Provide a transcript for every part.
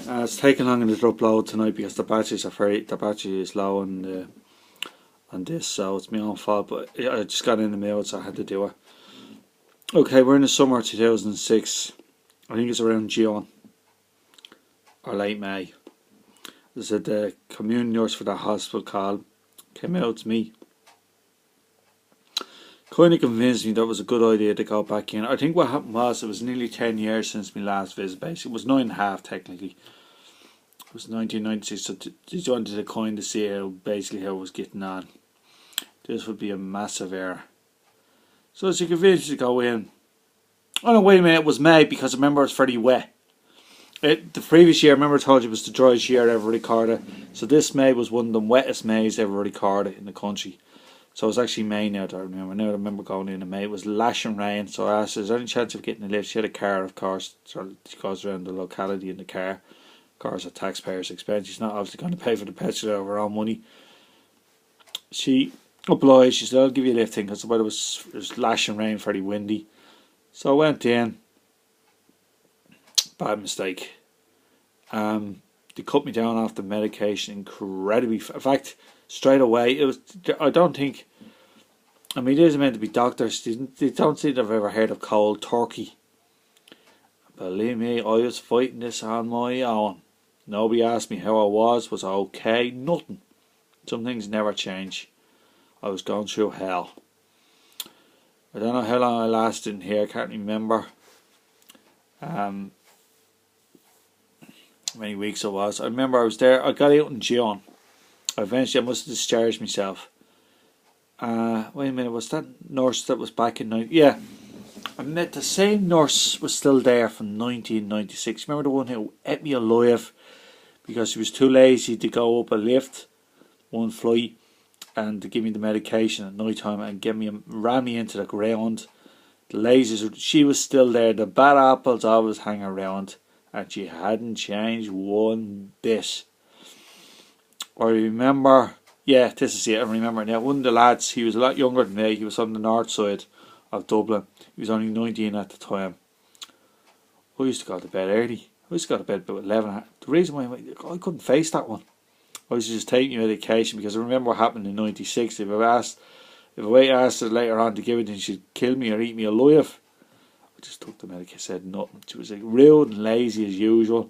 It's taking longer to upload tonight because the battery is low on this, so it's my own fault. But I just got in the mail, so I had to do it. Okay, we're in the summer 2006. I think it's around June or late May. There's the community nurse for the hospital came out to me. Kind of convinced me that it was a good idea to go back in. I think what happened was it was nearly 10 years since my last visit. Basically, it was 9.5 technically. It was 1996, so just wanted to kind of see how it was getting on. This would be a massive error. So she convinced me to go in. Oh no, wait a minute, it was May because I remember it was fairly wet. The previous year, I remember I told you it was the driest year ever recorded. So this May was one of the wettest Mays ever recorded in the country. So it was actually May now that I remember. Now I remember going in May. It was lashing rain. So I asked, is there any chance of getting a lift? She had a car, of course. So she goes around the locality in the car. Of course, at taxpayers' expense. She's not obviously going to pay for the petrol out of her own money. She obliged. She said, I'll give you a lift in because it was lashing rain, fairly windy. So I went in. Bad mistake. They cut me down off the medication incredibly. In fact, straight away, it was. I don't think. I mean, these are meant to be doctors. They don't seem to have ever heard of cold turkey. Believe me, I was fighting this on my own. Nobody asked me how I was I okay? Nothing. Some things never change. I was going through hell. I don't know how long I lasted in here. I can't remember. How many weeks it was. I remember I was there. I got out in June. Eventually I must have discharged myself. Wait a minute, was that nurse that was back in 90? Yeah. I met the same nurse was still there from 1996. Remember the one who ate me alive because she was too lazy to go up a lift one flight and to give me the medication at night time and ran me into the ground. The lazies, she was still there. The bad apples always hang around. And she hadn't changed one bit. I remember, yeah, this is it, I remember now. One of the lads, he was a lot younger than me. He was on the north side of Dublin. He was only 19 at the time. I used to go to bed early. I used to go to bed about 11. The reason why I couldn't face that one. I used to just take my medication because I remember what happened in 96. If a waiter asked her later on to give it, then she'd kill me or eat me alive. I just took the medication, said nothing. She was like rude and lazy as usual.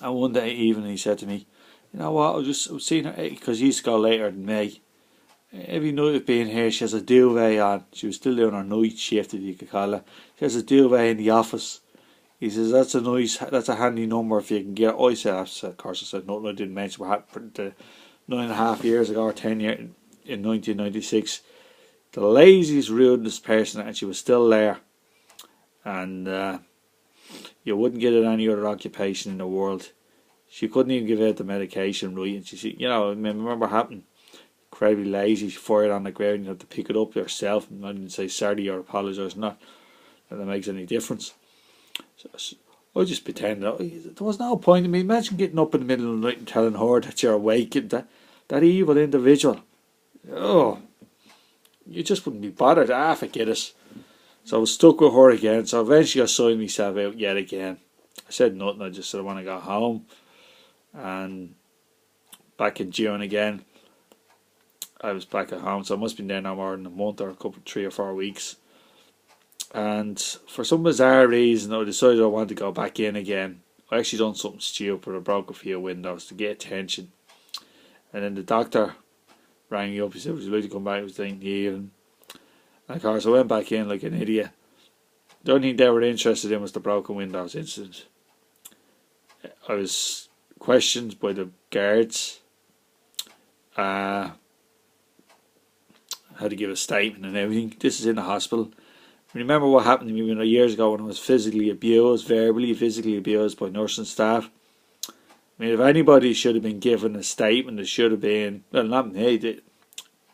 And one day evening he said to me, you know what, I was seeing her, because he used to go later than me. Every night of being here, she has a duvet on. She was still doing her night shift, if you could call it. She has a duvet in the office. He says, that's a handy number if you can get it. I said, of course I said nothing. I didn't mention what happened 9.5 years ago or 10 years in 1996. The laziest, rudest person, and she was still there. And you wouldn't get it any other occupation in the world. She couldn't even give out the medication right. And she, you know, I remember what happened. Incredibly lazy. She fired on the ground. You have to pick it up yourself. And I didn't say sorry or apologise. Not that makes any difference. So I just pretended. There was no point in me. Imagine getting up in the middle of the night and telling her that you're awake. That evil individual. Oh, you just wouldn't be bothered. Forget it. So I was stuck with her again. So eventually I signed myself out yet again. I said nothing. I just said I want to go home. And back in June again, I was back at home. So I must have been there no more than a month or 3 or 4 weeks. And for some bizarre reason, I decided I wanted to go back in again. I actually done something stupid. I broke a few windows to get attention. And then the doctor rang me up. He said, would you like to come back? It was late in the evening. And of course I went back in like an idiot. The only thing they were interested in was the broken windows incident. I was questioned by the guards. I had to give a statement and everything. This is in the hospital. Remember what happened to me years ago when I was physically abused, verbally physically abused by nursing staff. I mean, if anybody should have been given a statement, it should have been, well, not me.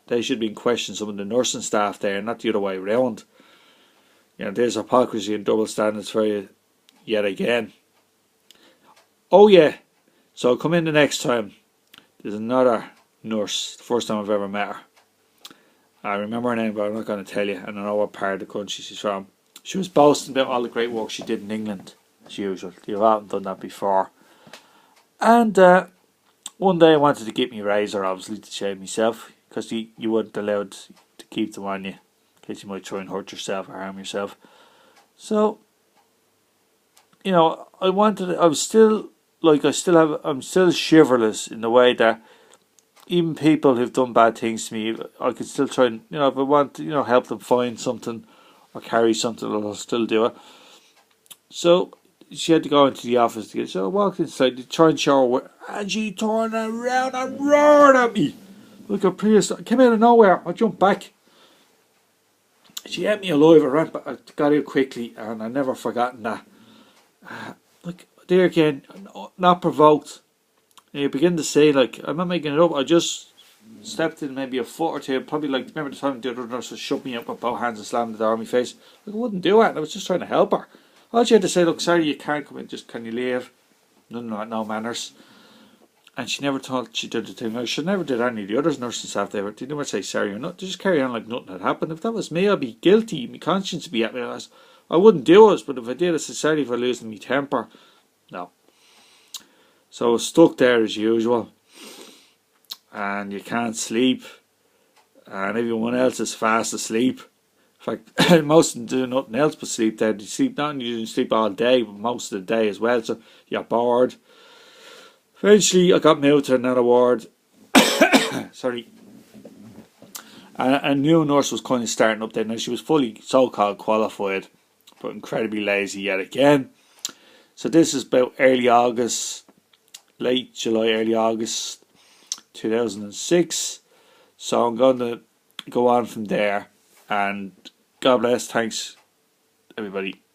They should have been questioning some of the nursing staff there, not the other way around. You know, there's hypocrisy and double standards for you yet again. Oh yeah, so I'll come in the next time. There's another nurse, the first time I've ever met her. I remember her name, but I'm not going to tell you. And I know what part of the country she's from. She was boasting about all the great work she did in England. as usual. You haven't done that before. And one day I wanted to get me razor, obviously, to shave myself, because you weren't allowed to keep them on you, in case you might try and hurt yourself or harm yourself. So, I'm still chivalrous in the way that even people who've done bad things to me, I could still try and, if I want to, help them find something or carry something, I'll still do it. So she had to go into the office to get it. So I walked inside to try and show her, and she turned around and roared at me. Look, I came out of nowhere. I jumped back. She ate me alive. I got out quickly, and I never forgotten that. Like, there again, not provoked. And you begin to say, like, I'm not making it up. I just stepped in maybe a foot or two. Probably, like, remember the time the other nurse was shoved me up with both hands and slammed the door in my face? Like, I wouldn't do it. I was just trying to help her. All she had to say, look, sorry, you can't come in. Just, can you leave? No manners. And she never thought she did the thing. Like, she never did any of the other nurses after they didn't ever say sorry or not. They just carry on like nothing had happened. If that was me, I'd be guilty. My conscience would be at me. I wouldn't do it, but if I did, I'd say sorry for losing my temper. No. So I was stuck there as usual. And you can't sleep. And everyone else is fast asleep. In fact, most of them do nothing else but sleep there. They sleep, not only do you sleep all day, but most of the day as well. So you're bored. Eventually, I got moved to another ward. Sorry. And a new nurse was kind of starting up there. Now, she was fully so-called qualified, but incredibly lazy yet again. So this is about early August, late July, early August 2006. So I'm going to go on from there. And God bless. Thanks, everybody.